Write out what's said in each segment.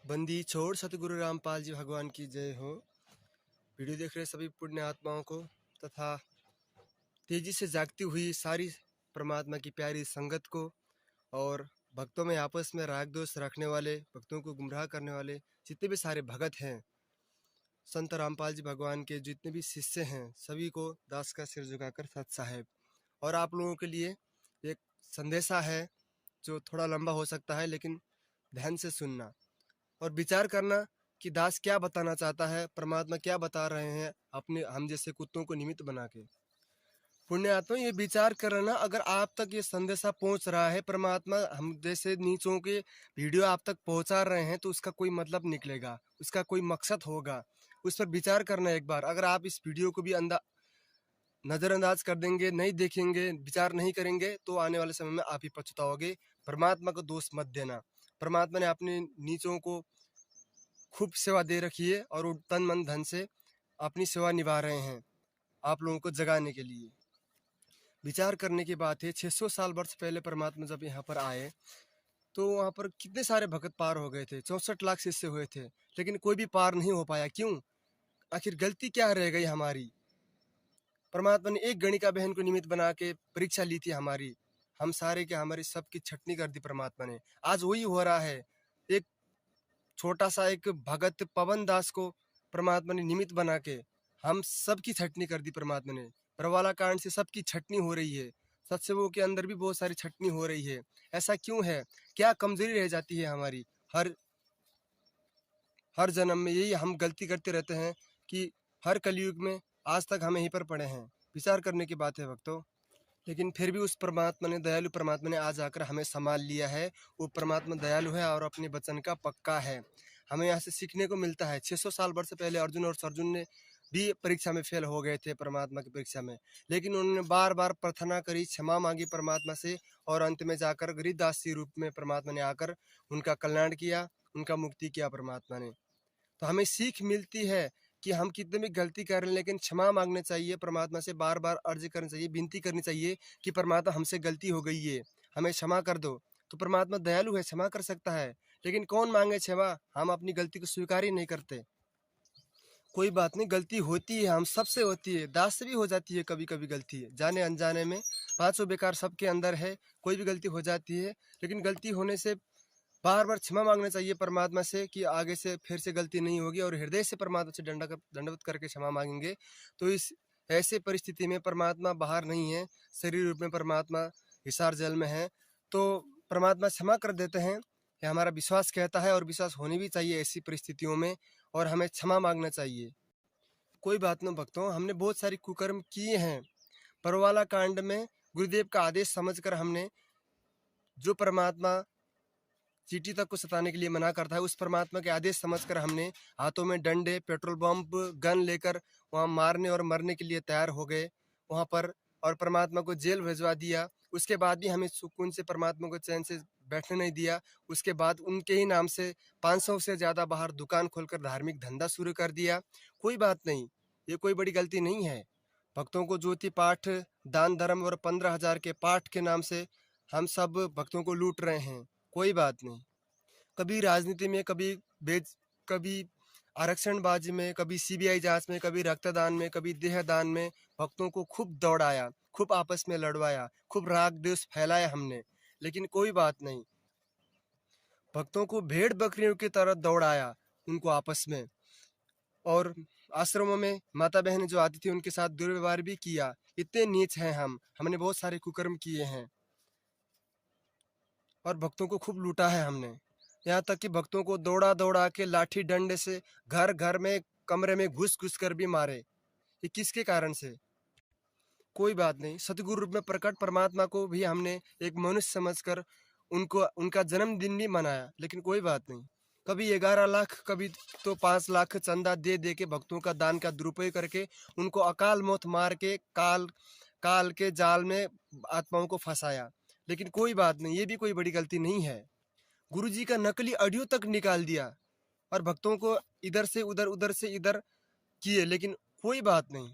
बंदी छोड़ सतगुरु रामपाल जी भगवान की जय हो। वीडियो देख रहे सभी पुण्य आत्माओं को तथा तेजी से जागती हुई सारी परमात्मा की प्यारी संगत को और भक्तों में आपस में राग दोष रखने वाले, भक्तों को गुमराह करने वाले जितने भी सारे भगत हैं, संत रामपाल जी भगवान के जितने भी शिष्य हैं, सभी को दास का सिर झुकाकर सत साहेब। और आप लोगों के लिए एक संदेशा है जो थोड़ा लंबा हो सकता है, लेकिन ध्यान से सुनना और विचार करना कि दास क्या बताना चाहता है, परमात्मा क्या बता रहे हैं अपने हम जैसे कुत्तों को निमित्त बना के। पुण्य आत्मा ये विचार करना, अगर आप तक ये संदेशा पहुंच रहा है, परमात्मा हम जैसे नीचों के वीडियो आप तक पहुंचा रहे हैं, तो उसका कोई मतलब निकलेगा, उसका कोई मकसद होगा। उस पर विचार करना एक बार। अगर आप इस वीडियो को भी नजरअंदाज कर देंगे, नहीं देखेंगे, विचार नहीं करेंगे, तो आने वाले समय में आप ही पछताओगे। परमात्मा को दोष मत देना। परमात्मा ने अपने नीचों को खूब सेवा दे रखी है और वो तन मन धन से अपनी सेवा निभा रहे हैं आप लोगों को जगाने के लिए। विचार करने की बात है, 600 साल वर्ष पहले परमात्मा जब यहाँ पर आए तो वहाँ पर कितने सारे भगत पार हो गए थे, 64 लाख शिष्य हुए थे, लेकिन कोई भी पार नहीं हो पाया। क्यों? आखिर गलती क्या रह गई हमारी? परमात्मा ने एक गणिका बहन को निमित्त बना के परीक्षा ली थी हमारी, हम सारे के हमारी सबकी छटनी कर दी परमात्मा ने। आज वही हो रहा है। एक छोटा सा एक भगत पवन दास को परमात्मा ने निमित्त बना के हम सबकी छटनी कर दी परमात्मा ने। परवाला कांड से सबकी छटनी हो रही है, सत्संगों के अंदर भी बहुत सारी छटनी हो रही है। ऐसा क्यों है? क्या कमजोरी रह जाती है हमारी? हर जन्म में यही हम गलती करते रहते हैं कि हर कलयुग में आज तक हम यहीं पर पड़े हैं। विचार करने की बात है भक्तों। लेकिन फिर भी उस परमात्मा ने, दयालु परमात्मा ने आज आकर हमें संभाल लिया है। वो परमात्मा दयालु है और अपने वचन का पक्का है। हमें यहाँ से सीखने को मिलता है। 600 साल वर्ष पहले अर्जुन और अर्जुन ने भी परीक्षा में फेल हो गए थे, परमात्मा की परीक्षा में, लेकिन उन्होंने बार बार प्रार्थना करी, क्षमा मांगी परमात्मा से, और अंत में जाकर गरीबदास रूप में परमात्मा ने आकर उनका कल्याण किया, उनका मुक्ति किया परमात्मा ने। तो हमें सीख मिलती है कि हम कितने भी गलती कर रहे हैं, लेकिन क्षमा मांगने चाहिए परमात्मा से, बार बार अर्ज करनी चाहिए, विनती करनी चाहिए कि परमात्मा हमसे गलती हो गई है, हमें क्षमा कर दो। तो परमात्मा दयालु है, क्षमा कर सकता है, लेकिन कौन मांगे क्षमा? हम अपनी गलती को स्वीकार ही नहीं करते। कोई बात नहीं, गलती होती है, हम सबसे होती है, दास से भी हो जाती है कभी कभी गलती है, जाने अनजाने में। पांचों बेकार सबके अंदर है, कोई भी गलती हो जाती है, लेकिन गलती होने से बार बार क्षमा मांगना चाहिए परमात्मा से कि आगे से फिर से गलती नहीं होगी, और हृदय से परमात्मा से दंडवत करके क्षमा मांगेंगे तो इस ऐसे परिस्थिति में परमात्मा बाहर नहीं है, शरीर रूप में परमात्मा हिसार जल में है, तो परमात्मा क्षमा कर देते हैं। यह हमारा विश्वास कहता है, और विश्वास होनी भी चाहिए ऐसी परिस्थितियों में, और हमें क्षमा मांगना चाहिए। कोई बात न भक्तों, हमने बहुत सारी कुकर्म किए हैं। परवाला कांड में गुरुदेव का आदेश समझकर हमने, जो परमात्मा चींटी तक को सताने के लिए मना करता है, उस परमात्मा के आदेश समझकर हमने हाथों में डंडे, पेट्रोल पंप, गन लेकर वहां मारने और मरने के लिए तैयार हो गए वहां पर, और परमात्मा को जेल भिजवा दिया। उसके बाद भी हमें सुकून से परमात्मा को चैन से बैठने नहीं दिया। उसके बाद उनके ही नाम से 500 से ज्यादा बाहर दुकान खोलकर धार्मिक धंधा शुरू कर दिया। कोई बात नहीं, ये कोई बड़ी गलती नहीं है। भक्तों को ज्योति पाठ, दान धर्म और 15,000 के पाठ के नाम से हम सब भक्तों को लूट रहे हैं। कोई बात नहीं। कभी राजनीति में, कभी आरक्षणबाजी में, कभी सीबीआई जांच में, कभी रक्तदान में, कभी देहदान में भक्तों को खूब दौड़ाया, खूब आपस में लड़वाया, खूब राग द्वेष फैलाया हमने, लेकिन कोई बात नहीं। भक्तों को भेड़ बकरियों की तरह दौड़ाया उनको आपस में, और आश्रमों में माता बहन जो आती थी उनके साथ दुर्व्यवहार भी किया। इतने नीच हैं हमने बहुत सारे कुकर्म किए हैं और भक्तों को खूब लूटा है हमने। यहाँ तक कि भक्तों को दौड़ा दौड़ा के लाठी डंडे से घर घर में, कमरे में घुस घुस कर भी मारे। ये किसके कारण से? कोई बात नहीं, सतगुरु रूप में प्रकट परमात्मा को भी हमने एक मनुष्य समझकर उनको उनका जन्मदिन भी मनाया, लेकिन कोई बात नहीं। कभी 11 लाख, कभी तो 5 लाख चंदा दे दे के भक्तों का दान का दुरुपयोग करके उनको अकाल मौत मार के काल के जाल में आत्माओं को फंसाया। लेकिन कोई बात नहीं, ये भी कोई बड़ी गलती नहीं है। गुरुजी का नकली ऑडियो तक निकाल दिया और भक्तों को इधर से उधर, उधर से इधर किए, लेकिन कोई बात नहीं।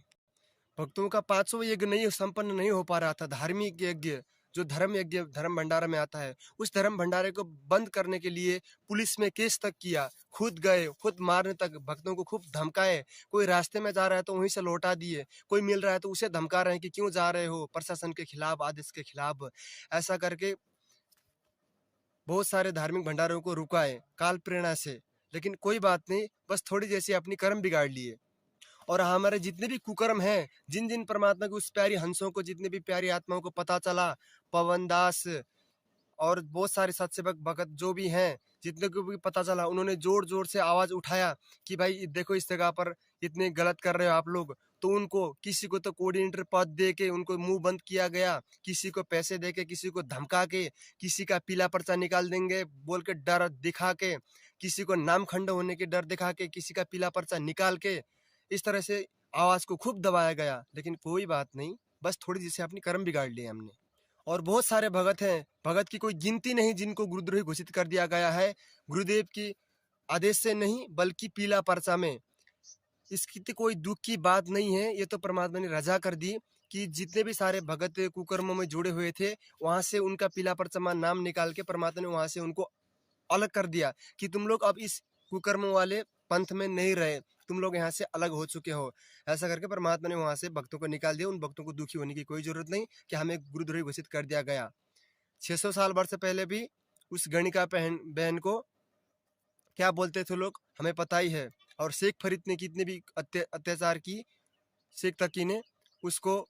भक्तों का 500 यज्ञ नहीं संपन्न नहीं हो पा रहा था, धार्मिक यज्ञ, जो धर्म यज्ञ धर्म भंडारा में आता है, उस धर्म भंडारे को बंद करने के लिए पुलिस में केस तक किया, खुद गए, खुद मारने तक, भक्तों को खूब धमकाए। कोई रास्ते में जा रहा है तो वहीं से लौटा दिए, कोई मिल रहा है तो उसे धमका रहे हैं कि क्यों जा रहे हो, प्रशासन के खिलाफ, आदेश के खिलाफ। ऐसा करके बहुत सारे धार्मिक भंडारों को रुकाए काल प्रेरणा से, लेकिन कोई बात नहीं, बस थोड़ी जैसी अपनी कर्म बिगाड़ लिए। और हमारे जितने भी कुकर्म हैं, जिन जिन परमात्मा की उस प्यारी हंसों को, जितने भी प्यारी आत्माओं को पता चला, पवन दास और बहुत सारे सत्सेवक भगत जो भी हैं, जितने को भी पता चला, उन्होंने जोर जोर से आवाज उठाया कि भाई देखो इस जगह पर इतने गलत कर रहे हो आप लोग। तो उनको किसी को तो कोऑर्डिनेटर पद दे के उनको मुंह बंद किया गया, किसी को पैसे दे के, किसी को धमका के, किसी का पीला पर्चा निकाल देंगे बोल के डर दिखा के, किसी को नाम खंड होने के डर दिखा के, किसी का पीला पर्चा निकाल के, इस तरह से आवाज को खूब दबाया गया। लेकिन कोई बात नहीं, बस थोड़ी जैसे अपनी कर्म बिगाड़ लिए हमने। और बहुत सारे भगत हैं, भगत की कोई गिनती नहीं, जिनको गुरुद्रोही घोषित कर दिया गया है, गुरुदेव की आदेश से नहीं बल्कि पीला पर्चा में। इसकी तो कोई दुख की बात नहीं है, ये तो परमात्मा ने रजा कर दी कि जितने भी सारे भगत कुकर्मों में जुड़े हुए थे, वहां से उनका पीला पर्चा नाम निकाल के परमात्मा ने वहां से उनको अलग कर दिया कि तुम लोग अब इस कुकर्म वाले पंथ में नहीं रहे, तुम लोग यहाँ से अलग हो चुके हो। ऐसा करके परमात्मा ने वहां से भक्तों को निकाल दिया। उन भक्तों को दुखी होने की कोई जरूरत नहीं कि हमें गुरुद्रोही घोषित कर दिया गया। 600 साल वर्ष पहले भी उस गणिका बहन को क्या बोलते थे लोग, हमें पता ही है। और शेख फरीद ने कितने भी अत्याचार की शेख तकी ने, उसको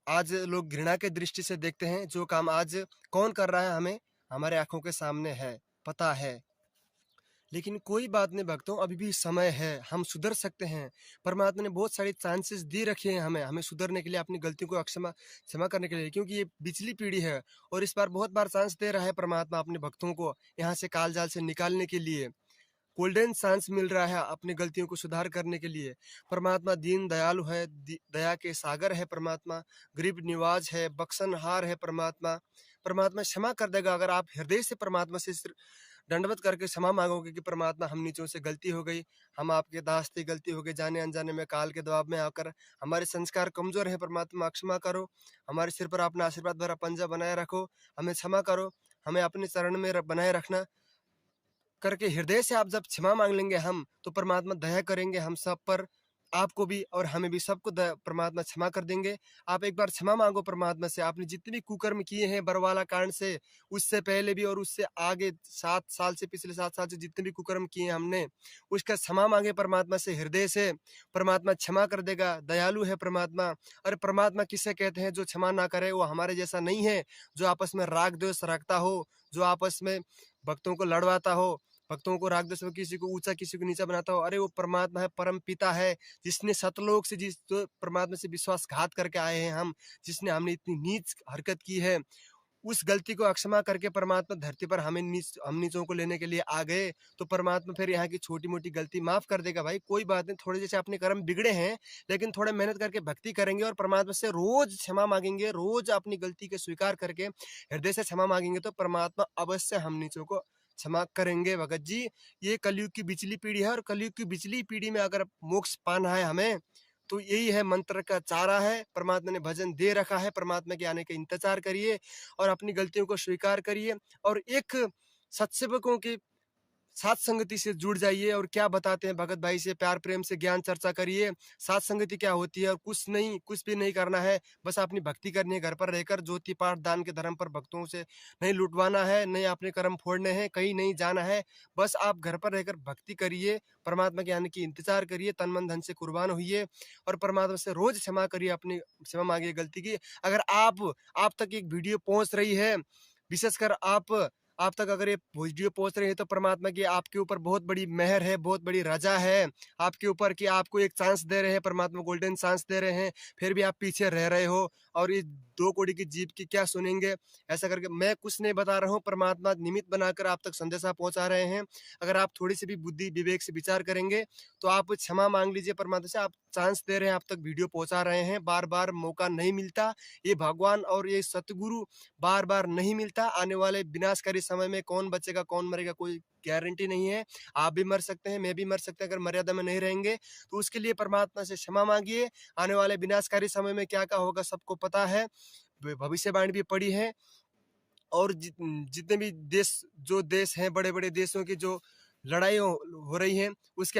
आज लोग घृणा के दृष्टि से देखते हैं। जो काम आज कौन कर रहा है हमें हमारे आंखों के सामने है, पता है। लेकिन कोई बात नहीं भक्तों, अभी भी समय है, हम सुधर सकते हैं। परमात्मा ने बहुत सारी चांसेस दे रखे हैं हमें सुधरने के लिए, अपनी गलतियों को क्षमा करने के लिए, क्योंकि ये पिछली पीढ़ी है और इस बार बहुत बार चांस दे रहा है परमात्मा अपने भक्तों को यहाँ से काल जाल से निकालने के लिए। गोल्डन चांस मिल रहा है अपनी गलतियों को सुधार करने के लिए। परमात्मा दीन दयालु है, दया के सागर है परमात्मा, गरीब निवाज है, बख्शनहार है परमात्मा। परमात्मा क्षमा कर देगा अगर आप हृदय से परमात्मा से दंडवत करके क्षमा मांगोगे कि परमात्मा हम नीचों से गलती हो गई, हम आपके दास से गलती हो गई, जाने अनजाने में काल के दबाव में आकर हमारे संस्कार कमजोर है परमात्मा, क्षमा करो। हमारे सिर पर अपना आशीर्वाद भरा पंजा बनाए रखो, हमें क्षमा करो, हमें अपने चरण में बनाए रखना करके हृदय से आप जब क्षमा मांग लेंगे हम, तो परमात्मा दया करेंगे हम सब पर, आपको भी और हमें भी, सबको परमात्मा क्षमा कर देंगे। आप एक बार क्षमा मांगो परमात्मा से, आपने जितने भी कुकर्म किए हैं बरवाला कांड से, उससे पहले भी और उससे आगे 7 साल से, पिछले 7 साल से जितने भी कुकर्म किए हैं हमने, उसका क्षमा मांगे परमात्मा से हृदय से, परमात्मा क्षमा कर देगा। दयालु है परमात्मा। और परमात्मा किसे कहते हैं? जो क्षमा ना करे, वो हमारे जैसा नहीं है। जो आपस में राग द्वेष रखता हो, जो आपस में भक्तों को लड़वाता हो, भक्तों को राग द्वेष में किसी को ऊंचा किसी को नीचा बनाता हो, अरे वो परमात्मा है, परम पिता है, जिसने सतलोक से जिस तो परमात्मा से विश्वासघात करके आए हैं हम, जिसने हमने इतनी नीच हरकत की है, उस गलती को अक्षमा करके परमात्मा धरती पर हम नीचों को लेने के लिए आ गए, तो परमात्मा फिर यहाँ की छोटी मोटी गलती माफ कर देगा। भाई कोई बात नहीं, थोड़े जैसे अपने कर्म बिगड़े हैं, लेकिन थोड़ा मेहनत करके भक्ति करेंगे और परमात्मा से रोज क्षमा मांगेंगे, रोज अपनी गलती के स्वीकार करके हृदय से क्षमा मांगेंगे, तो परमात्मा अवश्य हम नीचों को क्षमा करेंगे। भगत जी, ये कलयुग की बिचली पीढ़ी है और कलयुग की बिचली पीढ़ी में अगर मोक्ष पाना है हमें, तो यही है, मंत्र का चारा है। परमात्मा ने भजन दे रखा है, परमात्मा के आने का इंतजार करिए और अपनी गलतियों को स्वीकार करिए और एक सत्सेवकों के सात संगति से जुड़ जाइए। और क्या बताते हैं भगत भाई से प्यार प्रेम से ज्ञान चर्चा करिए, सात संगति क्या होती है। और कुछ नहीं, कुछ भी नहीं करना है, बस अपनी भक्ति करनी है। घर पर रहकर ज्योति पाठ दान के धर्म पर भक्तों से नहीं लुटवाना है, नहीं अपने कर्म फोड़ने हैं, कहीं नहीं जाना है। बस आप घर पर रहकर भक्ति करिए, परमात्मा के आने की इंतजार करिए, तन मन धन से कुर्बान होइए और परमात्मा से रोज क्षमा करिए, अपनी क्षमा मांगिए गलती की। अगर आप तक एक वीडियो पहुंच रही है, विशेषकर आप तक अगर ये वीडियो पहुंच रही है, तो परमात्मा की आपके ऊपर बहुत बड़ी मेहर है, बहुत बड़ी रजा है आपके ऊपर कि आपको एक चांस दे रहे हैं, परमात्मा गोल्डन चांस दे रहे हैं, फिर भी आप पीछे रह रहे हो और इस 2 कौड़ी की जीभ की क्या सुनेंगे। ऐसा करके मैं कुछ नहीं बता रहा हूँ, परमात्मा निमित्त बनाकर आप तक संदेशा पहुंचा रहे हैं। अगर आप थोड़ी सी भी बुद्धि विवेक से विचार करेंगे, तो आप क्षमा मांग लीजिए परमात्मा से। आप चांस दे रहे हैं, आप तक वीडियो पहुंचा रहे हैं, बार बार मौका नहीं मिलता। ये भगवान और ये सतगुरु बार बार नहीं मिलता। आने वाले विनाशकारी समय में कौन बचेगा कौन मरेगा कोई गारंटी नहीं है। आप भी मर सकते हैं, मैं भी मर सकते हैं, अगर मर्यादा में नहीं रहेंगे। तो उसके लिए परमात्मा से क्षमा मांगिए। आने वाले विनाशकारी समय में क्या क्या होगा सबको पता है। भविष्यवाणी भी पढ़ी है। और जितने भी देश हैं, बड़े-बड़े देशों की जो लड़ाई हो रही है, उसके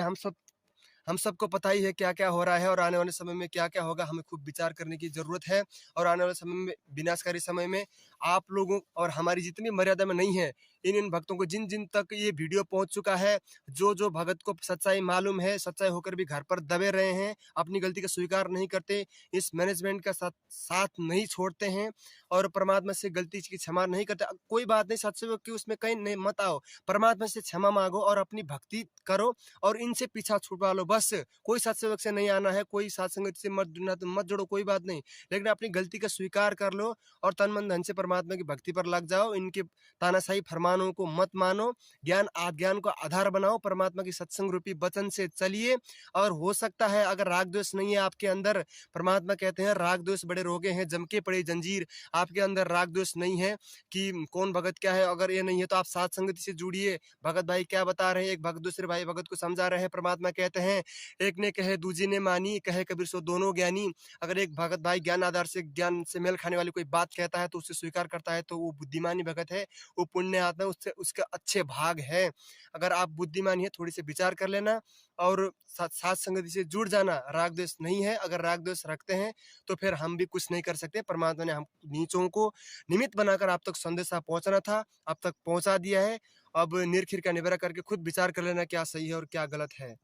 हम सबको पता ही है क्या-क्या हो रहा है और आने वाले समय में क्या-क्या होगा। हमें खूब विचार करने की ज़रूरत है और आने वाले समय में, विनाशकारी समय में, आप लोगों और हमारी जितनी मर्यादा में नहीं है, इन भक्तों को जिन-जिन तक ये वीडियो पहुँच चुका है, जो भगत को सच्चाई मालूम है, सच्चाई होकर भी घर पर दबे रहे हैं, अपनी गलती का स्वीकार नहीं करते, इस मैनेजमेंट का साथ नहीं छोड़ते हैं और परमात्मा से गलती की क्षमा नहीं करते। कोई बात नहीं, सत्संग की उसमें कहीं नहीं मत आओ, परमात्मा से क्षमा माँगो और अपनी भक्ति करो और इनसे पीछा छुड़वा लो बस। कोई सत्संग से नहीं आना है, कोई सत्संग से मत जुड़ो, कोई बात नहीं, लेकिन अपनी गलती का स्वीकार कर लो और तन मन धन से परमात्मा की भक्ति पर लग जाओ। इनके तानाशाही फरमानों को मत मानो, ज्ञान को आधार बनाओ, परमात्मा की सत्संग रूपी वचन से चलिए। और हो सकता है अगर राग द्वेष नहीं है आपके अंदर, परमात्मा कहते हैं राग द्वेष बड़े रोगे हैं, जम के पड़े जंजीर, आपके अंदर राग द्वेष नहीं है कि कौन भगत क्या है, अगर ये नहीं है तो आप साथ संगति से जुड़िए। भगत भाई क्या बता रहे हैं, एक भगत दूसरे भाई भगत को समझा रहे हैं। परमात्मा कहते हैं एक ने कहे दूजी ने मानी, कहे कबीर सो दोनों ज्ञानी। अगर एक भगत भाई ज्ञान आधार से, ज्ञान से मेल खाने वाली कोई बात कहता है तो उसे स्वीकार करता है तो वो बुद्धिमानी भगत है, वो पुण्य आत्मा है, उससे उसके अच्छे भाग है। अगर आप बुद्धिमानी है, थोड़ी से विचार कर लेना और साथ संगति से जुड़ जाना। राग द्वेष नहीं है, अगर राग द्वेष रखते हैं तो फिर हम भी कुछ नहीं कर सकते। परमात्मा ने हम नीचों को निमित्त बनाकर आप तक संदेशा पहुंचाना था, अब तक पहुंचा दिया है। अब निर्खिर का निबेरा करके खुद विचार कर लेना क्या सही है और क्या गलत है।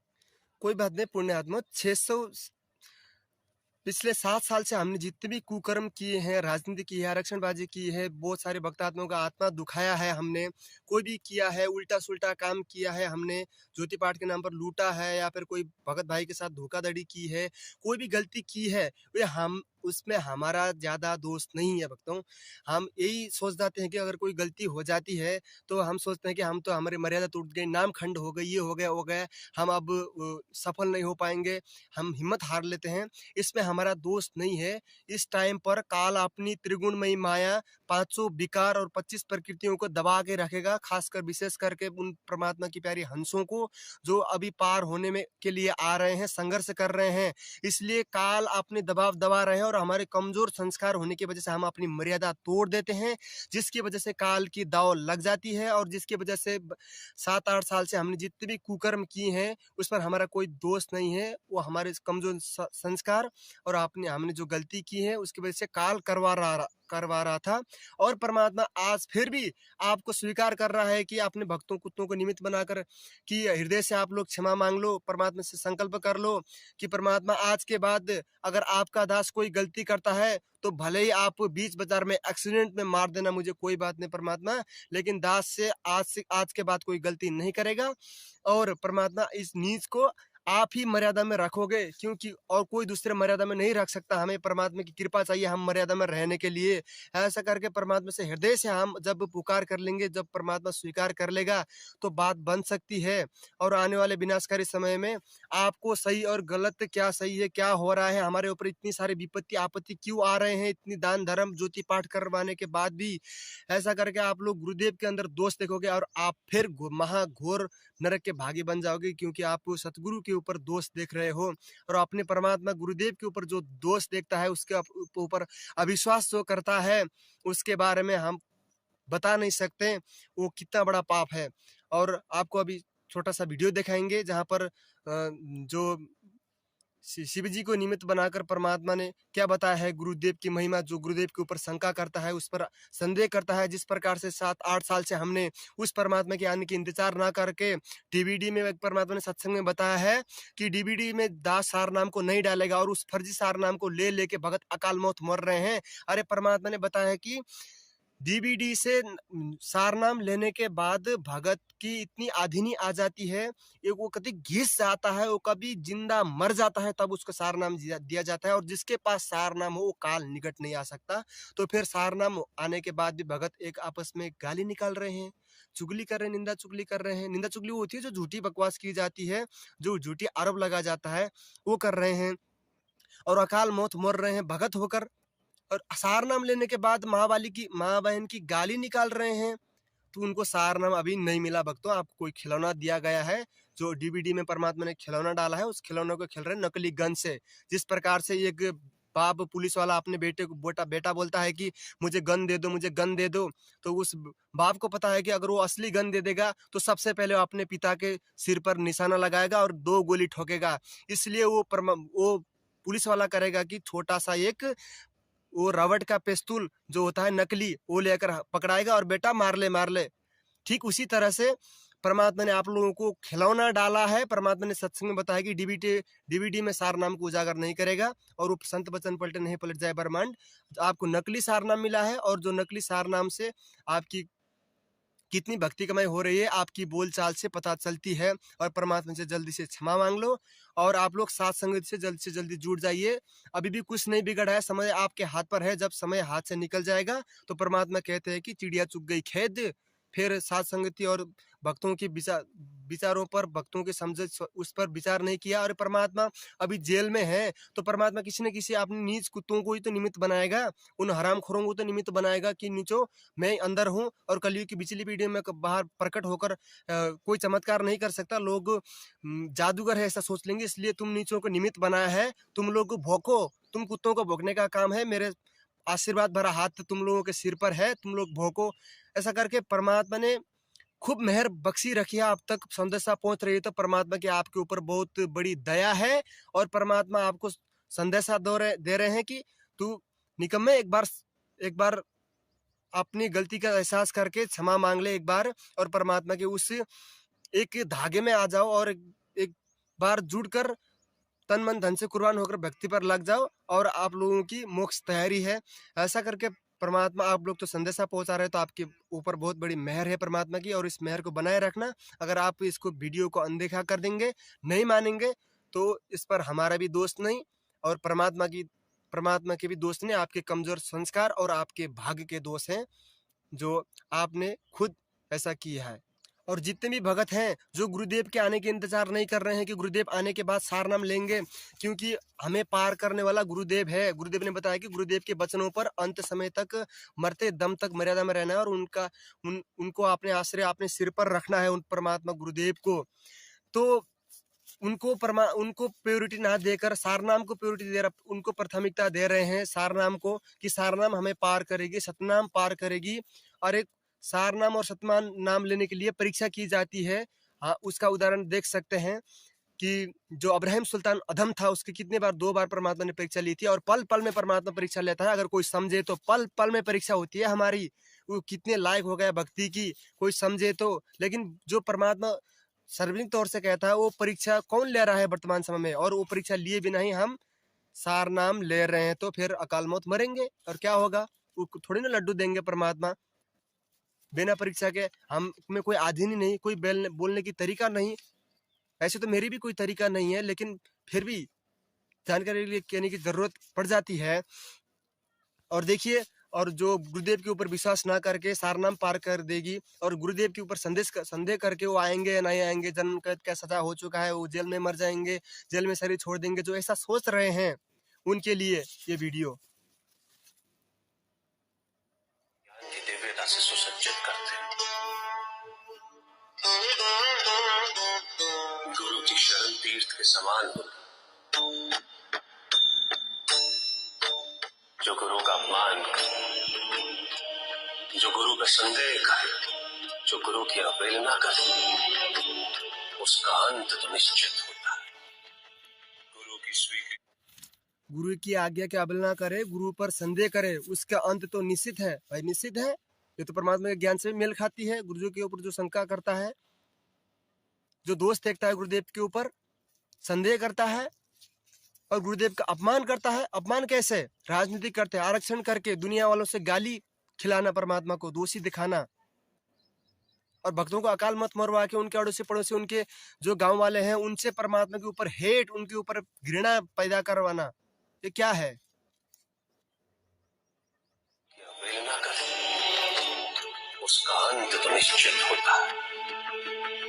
कोई बात नहीं पुण्य आत्मा, 600 पिछले 7 साल से हमने जितने भी कुकर्म किए हैं, राजनीति की है, आरक्षणबाजी की है, बहुत सारे भक्तात्माओं का आत्मा दुखाया है हमने, कोई भी किया है, उल्टा-सुल्टा काम किया है हमने, ज्योति पाठ के नाम पर लूटा है या फिर कोई भगत भाई के साथ धोखाधड़ी की है, कोई भी गलती की है, वे हम उसमें हमारा ज़्यादा दोष नहीं है भक्तों। हम यही सोच जाते हैं कि अगर कोई गलती हो जाती है, तो हम सोचते हैं कि हम तो हमारी मर्यादा टूट गई, नाम खंड हो गई, ये हो गया, वो गया, हम अब सफल नहीं हो पाएँगे, हम हिम्मत हार लेते हैं। इसमें हमारा दोष नहीं है। इस टाइम पर काल अपनी त्रिगुणमयी माया 500 विकार और 25 प्रकृतियों को दबा के रखेगा, खासकर विशेष करके उन परमात्मा की प्यारी हंसों को जो अभी पार होने में के लिए आ रहे हैं, संघर्ष कर रहे हैं। इसलिए काल अपने दबाव दबा रहे हैं और हमारे कमजोर संस्कार होने की वजह से हम अपनी मर्यादा तोड़ देते हैं, जिसकी वजह से काल की दाव लग जाती है और जिसकी वजह से 7-8 साल से हमने जितने भी कुकर्म किए हैं उस पर हमारा कोई दोष नहीं है। वो हमारे कमजोर संस्कार और हमने जो गलती की है उसकी वजह से काल करवा रहा था। और परमात्मा आज फिर भी आपको स्वीकार कर रहा है कि अपने भक्तों कुत्तों को निमित्त बनाकर कि हृदय से आप लोग क्षमा मांग लो, परमात्मा से संकल्प कर लो कि परमात्मा आज के बाद अगर आपका दास कोई गलती करता है तो भले ही आप बीच बाजार में एक्सीडेंट में मार देना, मुझे कोई बात नहीं परमात्मा, लेकिन दास से आज के बाद कोई गलती नहीं करेगा। और परमात्मा इस नीच को आप ही मर्यादा में रखोगे, क्योंकि और कोई दूसरे मर्यादा में नहीं रख सकता। हमें परमात्मा की कृपा चाहिए हम मर्यादा में रहने के लिए। ऐसा करके परमात्मा से हृदय से हम जब पुकार कर लेंगे, जब परमात्मा स्वीकार कर लेगा तो बात बन सकती है। और आने वाले विनाशकारी समय में आपको सही और गलत क्या सही है, क्या हो रहा है, हमारे ऊपर इतनी सारी विपत्ति आपत्ति क्यों आ रहे हैं, इतनी दान धर्म ज्योति पाठ करवाने के बाद भी, ऐसा करके आप लोग गुरुदेव के अंदर दोष देखोगे और आप फिर महाघोर नरक के भागी बन जाओगे, क्योंकि आप सतगुरु के ऊपर दोष देख रहे हो। और अपने परमात्मा गुरुदेव के ऊपर जो दोष देखता है, उसके ऊपर अविश्वास जो करता है, उसके बारे में हम बता नहीं सकते वो कितना बड़ा पाप है। और आपको अभी छोटा सा वीडियो दिखाएंगे जहाँ पर जो शिव जी को निमित्त बनाकर परमात्मा ने क्या बताया है, गुरुदेव की महिमा। जो गुरुदेव के ऊपर शंका करता है, उस पर संदेह करता है, जिस प्रकार से 7-8 साल से हमने उस परमात्मा के आने की इंतजार ना करके डीवीडी में परमात्मा ने सत्संग में बताया है कि डीवीडी में दास सार नाम को नहीं डालेगा और उस फर्जी सार नाम को ले लेके भगत अकाल मौत मर रहे हैं। अरे परमात्मा ने बताया है कि डीवीडी से सारनाम लेने के बाद भगत की इतनी आधिनी आ जाती है, एक वो कभी घिस जाता है, वो कभी जिंदा मर जाता है, तब उसको सारनाम दिया जाता है। और जिसके पास सारनाम हो वो काल निकट नहीं आ सकता। तो फिर सारनाम आने के बाद भी भगत एक आपस में गाली निकाल रहे हैं, चुगली कर रहे हैं, निंदा चुगली कर रहे हैं। निंदा चुगली वो होती है जो झूठी बकवास की जाती है, जो झूठी आरोप लगा जाता है, वो कर रहे हैं और अकाल मौत मर रहे हैं भगत होकर। और सारनाम लेने के बाद माँ बहन की गाली निकाल रहे हैं। तो उनको सारनाम अभी नहीं मिला भक्तों, आपको कोई खिलौना दिया गया है, जो डीवीडी में परमात्मा ने खिलौना डाला है, उस खिलौने को खेल रहे हैं नकली गन से। जिस प्रकार से एक बाप पुलिस वाला अपने बेटे को बेटा बोलता है कि मुझे गन दे दो, मुझे गन दे दो, तो उस बाप को पता है कि अगर वो असली गन दे देगा तो सबसे पहले वो अपने पिता के सिर पर निशाना लगाएगा और 2 गोली ठोकेगा। इसलिए वो पुलिस वाला करेगा कि छोटा सा एक वो रबड़ का पिस्तौल जो होता है नकली, वो लेकर पकड़ाएगा और बेटा मार ले। ठीक उसी तरह से परमात्मा ने आप लोगों को खिलौना डाला है। परमात्मा ने सत्संग में बताया कि डीवीडी में सार नाम को उजागर नहीं करेगा और वो संत वचन पलटे नहीं पलट जाए ब्रह्मांड। आपको नकली सार नाम मिला है और जो नकली सार नाम से आपकी कितनी भक्ति कमाई हो रही है आपकी बोलचाल से पता चलती है। और परमात्मा से जल्दी से क्षमा मांग लो और आप लोग साथ संगत से जल्दी जुड़ जाइए। अभी भी कुछ नहीं बिगड़ा है, समय आपके हाथ पर है। जब समय हाथ से निकल जाएगा तो परमात्मा कहते हैं कि चिड़िया चुग गई खेत। फिर साथ संगति और भक्तों के विचारों पर, भक्तों के समझ उस पर विचार नहीं किया और परमात्मा अभी जेल में है, तो परमात्मा किसी न किसी अपने नीच कुत्तों को ही तो निमित्त बनाएगा, उन हरामखोरों को तो निमित्त बनाएगा कि नीचो मैं अंदर हूँ और कलयुग की बिचली पीढ़ी में बाहर प्रकट होकर कोई चमत्कार नहीं कर सकता। लोग जादूगर है ऐसा सोच लेंगे, इसलिए तुम नीचों को निमित्त बनाया है। तुम लोग भोंको, तुम कुत्तों को भोंकने का काम है। मेरे आशीर्वाद भरा हाथ तुम लोगों के सिर पर है, तुम लोग भोंको। ऐसा करके परमात्मा ने खूब मेहर बख्शी रखी है। अब तक संदेशा पहुंच रही है तो परमात्मा की आपके ऊपर बहुत बड़ी दया है और परमात्मा आपको संदेशा दे रहे हैं कि तू निकम्मे एक बार अपनी गलती का एहसास करके क्षमा मांग ले एक बार और परमात्मा के उस एक धागे में आ जाओ और एक बार जुड़कर तन मन धन से कुर्बान होकर भक्ति पर लग जाओ और आप लोगों की मोक्ष तैयारी है। ऐसा करके परमात्मा आप लोग तो संदेशा पहुंचा रहे हैं, तो आपके ऊपर बहुत बड़ी मेहर है परमात्मा की और इस मेहर को बनाए रखना। अगर आप इसको वीडियो को अनदेखा कर देंगे, नहीं मानेंगे, तो इस पर हमारा भी दोष नहीं और परमात्मा के भी दोष नहीं, आपके कमजोर संस्कार और आपके भाग्य के दोष हैं जो आपने खुद ऐसा किया है। और जितने भी भगत हैं जो गुरुदेव के आने के इंतजार नहीं कर रहे हैं कि गुरुदेव आने के बाद सार नाम लेंगे, क्योंकि हमें पार करने वाला गुरुदेव है। गुरुदेव ने बताया कि गुरुदेव के वचनों पर अंत समय तक मरते दम तक मर्यादा में रहना है और उनको अपने आश्रय अपने सिर पर रखना है, उन परमात्मा गुरुदेव को। तो उनको प्योरिटी ना देकर सारनाम को प्योरिटी दे रहा, उनको प्राथमिकता दे रहे हैं सारनाम को कि सारनाम हमें पार करेगी, सतनाम पार करेगी। और एक सारनाम और सतनाम नाम लेने के लिए परीक्षा की जाती है। हाँ, उसका उदाहरण देख सकते हैं कि जो अब्राहिम सुल्तान अधम था, उसकी कितने बार 2 बार परमात्मा ने परीक्षा ली थी और पल पल में परमात्मा परीक्षा लेता है। अगर कोई समझे तो पल पल में परीक्षा होती है हमारी, वो कितने लायक हो गया भक्ति की, कोई समझे तो। लेकिन जो परमात्मा सार्वजनिक तौर से कहता है वो परीक्षा कौन ले रहा है वर्तमान समय में, और वो परीक्षा लिए बिना ही हम सार नाम ले रहे हैं तो फिर अकाल मौत मरेंगे और क्या होगा। वो थोड़ी ना लड्डू देंगे परमात्मा बिना परीक्षा के। हम में कोई आधीन ही नहीं, कोई बोलने की तरीका नहीं। ऐसे तो मेरी भी कोई तरीका नहीं है, लेकिन फिर भी जानकारी के लिए कहने की जरूरत पड़ जाती है। और देखिए, और जो गुरुदेव के ऊपर विश्वास ना करके सारनाम पार कर देगी और गुरुदेव के ऊपर संदेह करके वो आएंगे या नहीं आएंगे, जन्म कैद का सजा हो चुका है, वो जेल में मर जाएंगे, जेल में शरीर छोड़ देंगे, जो ऐसा सोच रहे हैं उनके लिए ये वीडियो दिव्यता से सुसज्जित करते हैं। गुरु की शरण तीर्थ के समान हो। जो गुरु का अपमान करे, जो गुरु का संदेह करे, जो गुरु की अवहेलना करे, उसका अंत तो निश्चित होता है। गुरु की आज्ञा की अवहेलना करे, गुरु पर संदेह करे, उसका अंत तो निश्चित है। भाई निश्चित है, ये तो परमात्मा के ज्ञान से मेल खाती है। गुरुजी के ऊपर जो शंका करता है, जो दोष देखता है गुरुदेव के ऊपर, संदेह करता है और गुरुदेव का अपमान करता है। अपमान कैसे? राजनीति करते, आरक्षण करके, दुनिया वालों से गाली खिलाना, परमात्मा को दोषी दिखाना और भक्तों को अकाल मत मरवा के उनके अड़ोसी पड़ोसी, उनके जो गांव वाले हैं, उनसे परमात्मा के ऊपर हेट, उनके ऊपर घृणा पैदा करवाना, ये क्या है? उसका अंत तो निश्चित होता है।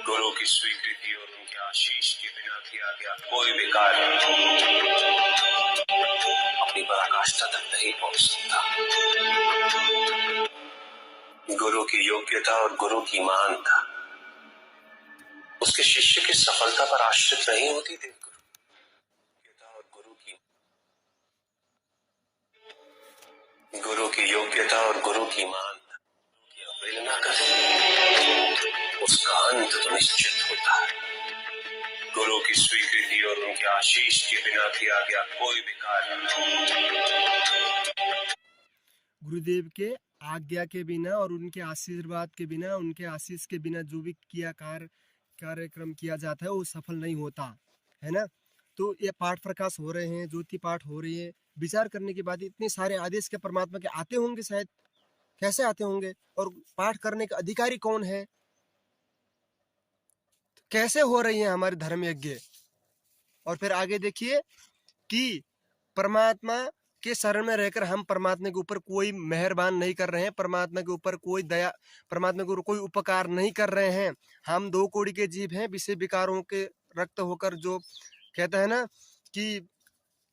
गुरु की स्वीकृति और उनके आशीष के बिना किया गया कोई भी कार्य अपनी पराकाष्ठा तक नहीं पहुंच सकता। गुरु की योग्यता और गुरु की महानता उसके शिष्य की सफलता पर आश्रित नहीं होती। देवगुरु योग्यता और गुरु की है। गुरु की स्वीकृति और उनके आशीष के बिना किया गया कोई भी कार्य गुरुदेव के आज्ञा के बिना और उनके आशीर्वाद के बिना, उनके आशीष के बिना जो भी कार्यक्रम किया जाता है वो सफल नहीं होता है ना। तो ये पाठ प्रकाश हो रहे हैं, ज्योति पाठ हो रही है, विचार करने के बाद इतने सारे आदेश के परमात्मा के आते होंगे, शायद कैसे आते होंगे, और पाठ करने का अधिकारी कौन है, तो कैसे हो रही है हमारे धर्म यज्ञ। और फिर आगे देखिए कि परमात्मा के शरण में रहकर हम परमात्मा के ऊपर कोई मेहरबान नहीं कर रहे हैं, परमात्मा के ऊपर कोई दया, परमात्मा के ऊपर कोई उपकार नहीं कर रहे हैं। हम दो कोड़ी के जीव हैं, विषय विकारों के रक्त होकर, जो कहता है ना कि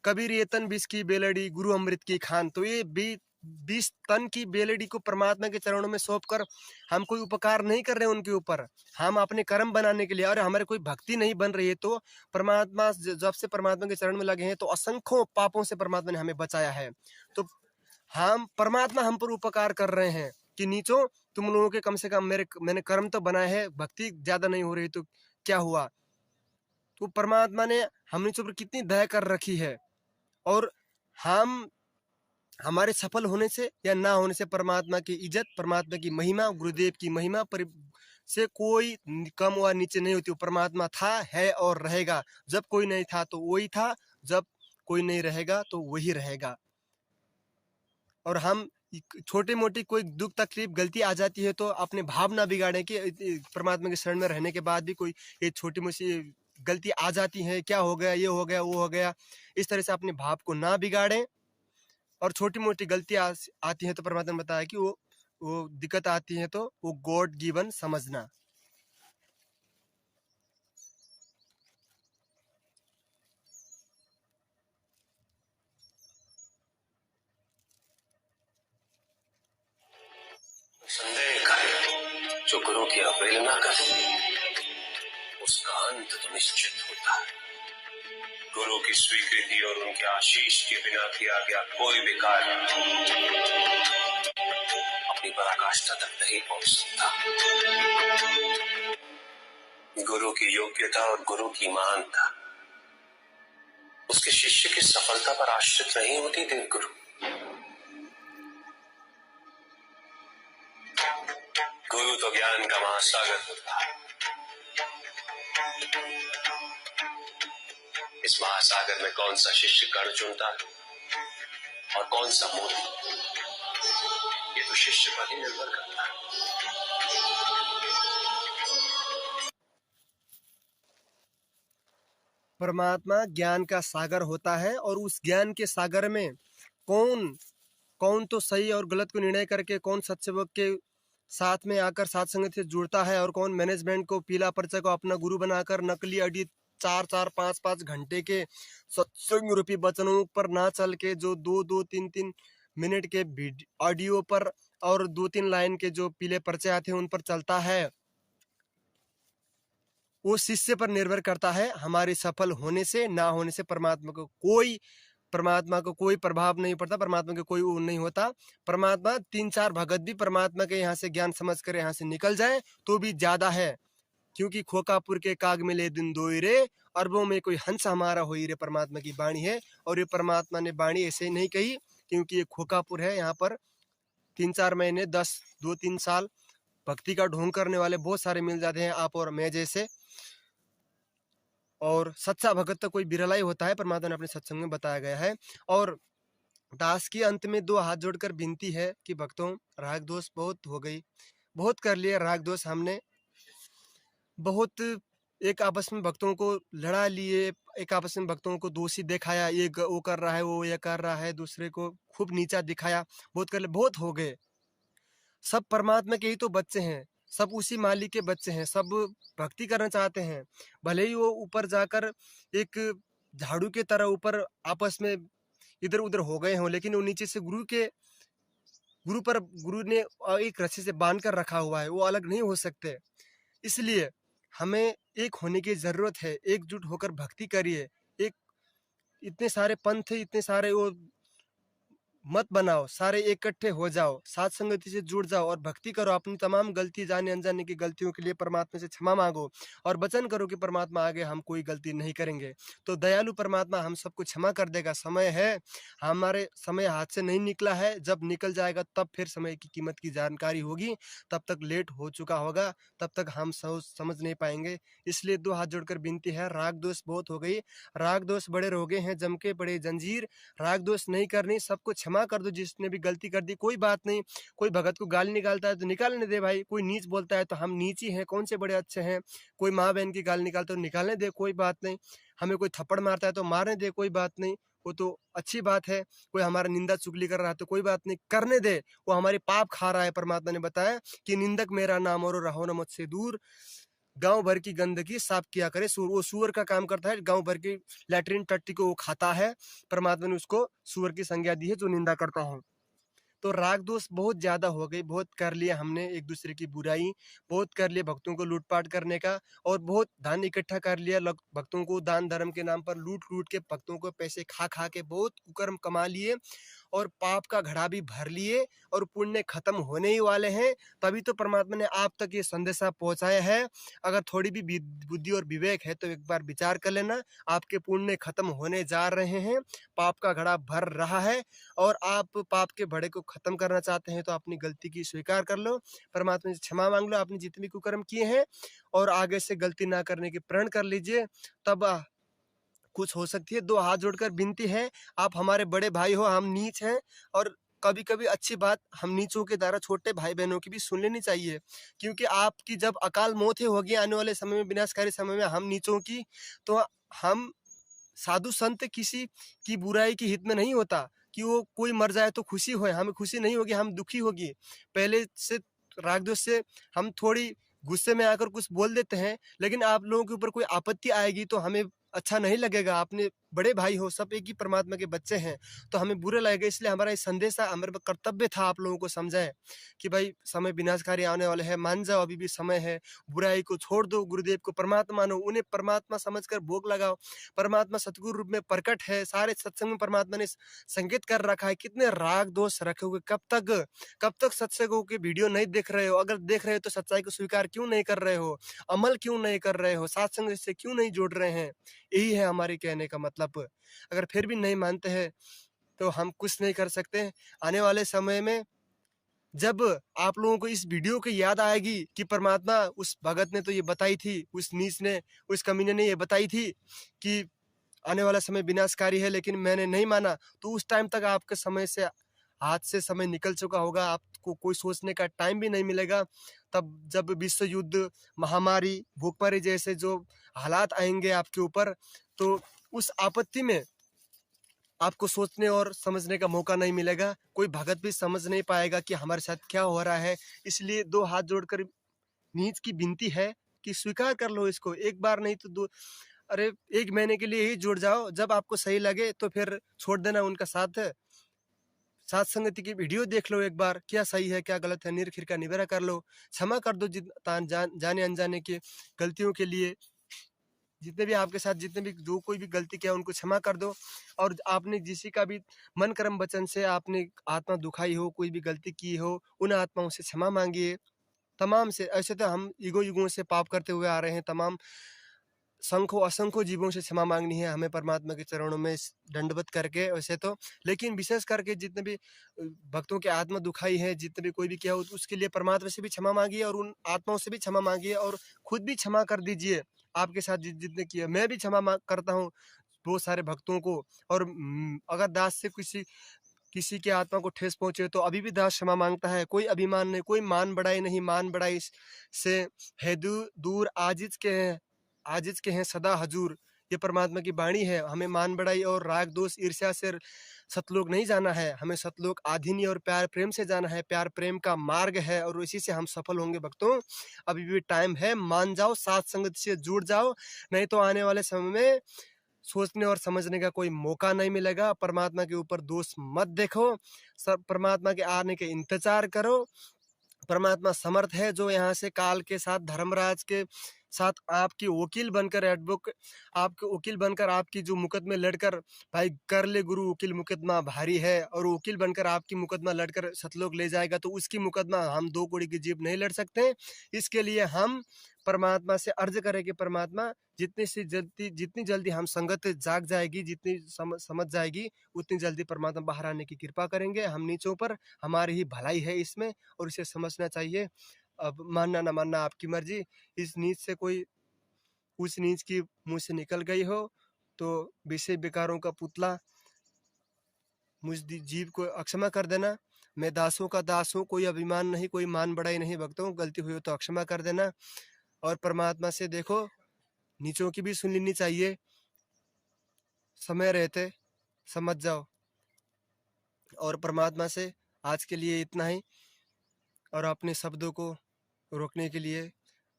कबीर ये तन विष की बेलड़ी, गुरु अमृत की खान। तो ये 20 तन की बेलड़ी को परमात्मा के चरणों में सौंप कर हम कोई उपकार नहीं कर रहे उनके ऊपर, हम अपने कर्म बनाने के लिए, और हमारे कोई भक्ति नहीं बन रही है। तो परमात्मा जब से परमात्मा के चरण में लगे हैं तो असंख्यों पापों से परमात्मा ने हमें बचाया है। तो हम परमात्मा हम पर उपकार कर रहे हैं कि नीचो तुम लोगों के कम से कम मैंने कर्म तो बनाए हैं, भक्ति ज्यादा नहीं हो रही तो क्या हुआ। तो परमात्मा ने हम नीचों पर कितनी दया कर रखी है, और हम हमारे सफल होने से या ना होने से परमात्मा की इज्जत, परमात्मा की महिमा, गुरुदेव की महिमा से कोई कम व नीचे नहीं होती। परमात्मा था, है और रहेगा। जब कोई नहीं था तो वही था, जब कोई नहीं रहेगा तो वही रहेगा। और हम छोटे मोटी कोई दुख तकलीफ गलती आ जाती है तो अपने भाव ना बिगाड़े कि परमात्मा के शरण में रहने के बाद भी कोई ये छोटी मोटी गलती आ जाती है, क्या हो गया, ये हो गया, वो हो गया, इस तरह से अपने भाव को ना बिगाड़ें। और छोटी मोटी गलतियां आती हैं तो परमात्मा ने बताया कि वो दिक्कत आती है तो वो गॉड गिवन समझना। संदेह करे जो गुरु की अवहेलना करे उसका अंत तो निश्चित होता है। गुरु की स्वीकृति और उनके आशीष के बिना किया गया कोई भी कार्य अपनी पराकाष्ठा तक नहीं पहुंच सकता। गुरु की योग्यता और गुरु की महानता उसके शिष्य की सफलता पर आश्रित नहीं होती। देव गुरु गुरु तो ज्ञान का महासागर होता है। इस महासागर में कौन सा शिष्य कण चुनता है और कौन सा मोती, ये तो शिष्य पर ही निर्भर करता है। परमात्मा ज्ञान का सागर होता है, और उस ज्ञान के सागर में कौन तो सही और गलत को निर्णय करके कौन सत्संग के साथ में आकर साथ संगत से जुड़ता है, और कौन मैनेजमेंट को, पीला पर्चा को अपना गुरु बनाकर नकली अडी 4-4, 5-5 घंटे के सत्संग रूपी वचनों पर ना चल के जो 2-2, 3-3 मिनट के ऑडियो पर और 2-3 लाइन के जो पीले पर्चे आते हैं उन पर चलता है, वो शिष्य पर निर्भर करता है। हमारे सफल होने से ना होने से परमात्मा को कोई प्रभाव नहीं पड़ता, परमात्मा के कोई वो नहीं होता। परमात्मा 3-4 भगत भी परमात्मा के यहाँ से ज्ञान समझ कर यहाँ से निकल जाए तो भी ज्यादा है, क्योंकि खोकापुर के काग मिले दिन दोई रे, अरबों में कोई हंस हमारा होई रे, परमात्मा की वाणी है। और ये परमात्मा ने वाणी ऐसे नहीं कही, क्योंकि ये खोकापुर है, यहाँ पर 3-4 महीने 2-3 साल भक्ति का ढोंग करने वाले बहुत सारे मिल जाते हैं, आप और मैं जैसे। और सच्चा भगत तो कोई बिरला ही होता है, परमात्मा ने अपने सत्संग में बताया गया है। और दास की अंत में 2 हाथ जोड़कर विनती है कि भक्तों, राग दोष बहुत हो गई, बहुत कर लिए राग दोष हमने, बहुत एक आपस में भक्तों को लड़ा लिए, एक आपस में भक्तों को दोषी दिखाया, ये वो कर रहा है, वो ये कर रहा है, दूसरे को खूब नीचा दिखाया, बहुत कर ले, बहुत हो गए। सब परमात्मा के ही तो बच्चे हैं, सब उसी मालिक के बच्चे हैं, सब भक्ति करना चाहते हैं। भले ही वो ऊपर जाकर एक झाड़ू के तरह ऊपर आपस में इधर उधर हो गए हों, लेकिन वो नीचे से गुरु ने एक रस्सी से बांध कर रखा हुआ है, वो अलग नहीं हो सकते। इसलिए हमें एक होने की जरूरत है, एकजुट होकर भक्ति करिए। एक इतने सारे पंथ, इतने सारे वो मत बनाओ, सारे इकट्ठे हो जाओ, साथ संगति से जुड़ जाओ और भक्ति करो। अपनी तमाम गलती, जाने अनजाने की गलतियों के लिए परमात्मा से क्षमा मांगो और वचन करो कि परमात्मा आगे हम कोई गलती नहीं करेंगे। तो दयालु परमात्मा हम सबको क्षमा कर देगा। समय है, हमारे समय हाथ से नहीं निकला है, जब निकल जाएगा तब फिर समय की कीमत की जानकारी होगी, तब तक लेट हो चुका होगा, तब तक हम सोच समझ नहीं पाएंगे। इसलिए दो हाथ जोड़कर विनती है, राग दोष बहुत हो गई, राग दोष बड़े रोगे हैं, जम के पड़े जंजीर, राग दोष नहीं करनी, सबको क्षमा कर दो जिसने भी गलती कर दी। कोई बात नहीं, कोई भगत को गाली निकालता है तो निकालने दे भाई, कोई नीच बोलता है तो हम नीच ही हैं, कौन से बड़े अच्छे हैं। कोई माँ बहन की गाली निकालता है तो निकालने दे, कोई बात नहीं। हमें कोई थप्पड़ मारता है तो मारने दे, कोई बात नहीं, वो तो अच्छी बात है। कोई हमारा निंदा चुगली कर रहा है तो कोई बात नहीं, करने दे, वो हमारी पाप खा रहा है। परमात्मा ने बताया कि निंदक मेरा नाम और रहो न मुझसे दूर, गांव भर की गंदगी साफ किया करे। वो सूअर का काम करता है, गांव भर की लैट्रिन टट्टी को वो खाता है। परमात्मा ने उसको सूअर की संज्ञा दी है जो निंदा करता है। तो राग दोष बहुत ज्यादा हो गई, बहुत कर लिया हमने एक दूसरे की बुराई, बहुत कर लिया भक्तों को लूटपाट करने का, और बहुत धन इकट्ठा कर लिया, भक्तों को दान धर्म के नाम पर लूट लूट के, भक्तों को पैसे खा खा के बहुत कुकर्म कमा लिए और पाप का घड़ा भी भर लिए और पुण्य खत्म होने ही वाले हैं। तभी तो परमात्मा ने आप तक ये संदेशा पहुंचाया है। अगर थोड़ी भी बुद्धि और विवेक है तो एक बार विचार कर लेना, आपके पुण्य खत्म होने जा रहे हैं, पाप का घड़ा भर रहा है और आप पाप के घड़े को खत्म करना चाहते हैं तो अपनी गलती की स्वीकार कर लो, परमात्मा से क्षमा मांग लो, आपने जितने भी कुकर्म किए हैं, और आगे से गलती ना करने की प्रण कर लीजिए, तब कुछ हो सकती है। दो हाथ जोड़कर विनती है, आप हमारे बड़े भाई हो, हम नीच हैं, और कभी कभी अच्छी बात हम नीचों के द्वारा छोटे भाई बहनों की भी सुन लेनी चाहिए, क्योंकि आपकी जब अकाल मौत होगी आने वाले समय में, विनाशकारी समय में, हम नीचों की, तो हम साधु संत किसी की बुराई के हित में नहीं होता कि वो कोई मर जाए तो खुशी होए, हमें खुशी नहीं होगी, हम दुखी होगी। पहले से राग द्वेष से हम थोड़ी गुस्से में आकर कुछ बोल देते हैं, लेकिन आप लोगों के ऊपर कोई आपत्ति आएगी तो हमें अच्छा नहीं लगेगा। आपने बड़े भाई हो, सब एक ही परमात्मा के बच्चे हैं, तो हमें बुरा लगेगा। इसलिए हमारा ये संदेश है, हमारे कर्तव्य था आप लोगों को समझाएं कि भाई समय विनाशकारी आने वाले हैं, मान जाओ अभी भी समय है, बुराई को छोड़ दो, गुरुदेव को परमात्मा मानो, उन्हें परमात्मा समझकर भोग लगाओ। परमात्मा सतगुरु रूप में प्रकट है, सारे सत्संग में परमात्मा ने संकेत कर रखा है। कितने राग दोष रखे हुए, कब तक सत्संगों की वीडियो नहीं देख रहे हो? अगर देख रहे हो तो सच्चाई को स्वीकार क्यों नहीं कर रहे हो? अमल क्यों नहीं कर रहे हो? सत्संग से क्यों नहीं जुड़ रहे हैं? यही है हमारे कहने का मतलब। अगर फिर भी नहीं मानते हैं तो हम कुछ नहीं कर सकते। आने वाले समय में जब आप लोगों को इस वीडियो की याद आएगी कि परमात्मा, उस भगत ने तो ये बताई थी, उस नीच ने, उस कमीने ने ये बताई थी कि आने वाला समय विनाशकारी है, लेकिन मैंने नहीं माना, तो उस टाइम तक आपके समय से, हाथ से समय निकल चुका होगा, आपको कोई सोचने का टाइम भी नहीं मिलेगा। तब जब विश्व युद्ध, महामारी, भूखमरी जैसे जो हालात आएंगे आपके ऊपर, तो उस आपत्ति में आपको सोचने और समझने का मौका नहीं मिलेगा। कोई भगत भी समझ नहीं पाएगा कि हमारे साथ क्या हो रहा है। इसलिए दो हाथ जोड़कर नीच की विनती है कि स्वीकार कर लो इसको, एक बार नहीं तो दो, अरे 1 महीने के लिए ही जुड़ जाओ, जब आपको सही लगे तो फिर छोड़ देना उनका साथ। साथ संगति की वीडियो देख लो एक बार, क्या सही है क्या गलत है, निर्खिर का निबेरा कर लो, क्षमा कर दो जाने अनजाने की गलतियों के लिए। जितने भी आपके साथ, जितने भी जो कोई भी गलती किया उनको क्षमा कर दो। और आपने किसी का भी मन कर्म वचन से आपने आत्मा दुखाई हो, कोई भी गलती की हो, उन आत्माओं से क्षमा मांगिए। तमाम से, ऐसे तो हम युगों से पाप करते हुए आ रहे हैं, तमाम संख्यों असंख्यों जीवों से क्षमा मांगनी है हमें परमात्मा के चरणों में दंडवत करके वैसे तो। लेकिन विशेष करके जितने भी भक्तों के आत्मा दुखाई है, जितने भी कोई भी किया हो, उसके लिए परमात्मा से भी क्षमा मांगिए और उन आत्माओं से भी क्षमा मांगिए और खुद भी क्षमा कर दीजिए। आपके साथ जितने किए, मैं भी क्षमा करता हूँ बहुत सारे भक्तों को। और अगर दास से किसी की आत्मा को ठेस पहुंचे तो अभी भी दास क्षमा मांगता है। कोई अभिमान नहीं, कोई मान बढ़ाई नहीं, मान बढ़ाई से है दूर आजिज के हैं सदा हजूर। ये परमात्मा की वाणी है। हमें मान बढ़ाई और राग दोष ईर्ष्या से सतलोक नहीं जाना है, हमें सतलोक आधीनी और प्यार प्रेम से जाना है। प्यार प्रेम का मार्ग है और इसी से हम सफल होंगे भक्तों। अभी भी टाइम है, मान जाओ, साथ संगत से जुड़ जाओ, नहीं तो आने वाले समय में सोचने और समझने का कोई मौका नहीं मिलेगा। परमात्मा के ऊपर दोष मत देखो, सब परमात्मा के आने के इंतजार करो। परमात्मा समर्थ है जो यहाँ से काल के साथ धर्मराज के साथ आपकी वकील बनकर आपके वकील बनकर आपकी जो मुकदमे लड़कर भाई कर ले गुरु वकील मुकदमा भारी है, और वकील बनकर आपकी मुकदमा लड़कर सतलोक ले जाएगा तो उसकी मुकदमा हम 2 कौड़ी की जीप नहीं लड़ सकते। इसके लिए हम परमात्मा से अर्ज करें कि परमात्मा जितनी जल्दी हम संगत जाग जाएगी, जितनी समझ जाएगी, उतनी जल्दी परमात्मा बाहर आने की कृपा करेंगे हम नीचों पर। हमारी ही भलाई है इसमें और इसे समझना चाहिए। अब मानना ना मानना आपकी मर्जी। इस नीच से कोई उस नीच की मुँह से निकल गई हो तो विषय विकारों का पुतला मुझ जीव को अक्षमा कर देना। मैं दासों का दास हूँ, कोई अभिमान नहीं, कोई मान बढ़ाई नहीं भक्तों। गलती हुई हो तो अक्षमा कर देना। और परमात्मा से देखो नीचों की भी सुन लेनी चाहिए, समय रहते समझ जाओ। और परमात्मा से आज के लिए इतना ही, और अपने शब्दों को रोकने के लिए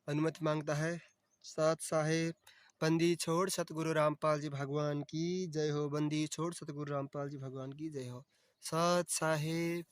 अनुमति मांगता है। साथ साहेब बंदी छोड़ सतगुरु रामपाल जी भगवान की जय हो। बंदी छोड़ सतगुरु रामपाल जी भगवान की जय हो। साथ साहेब।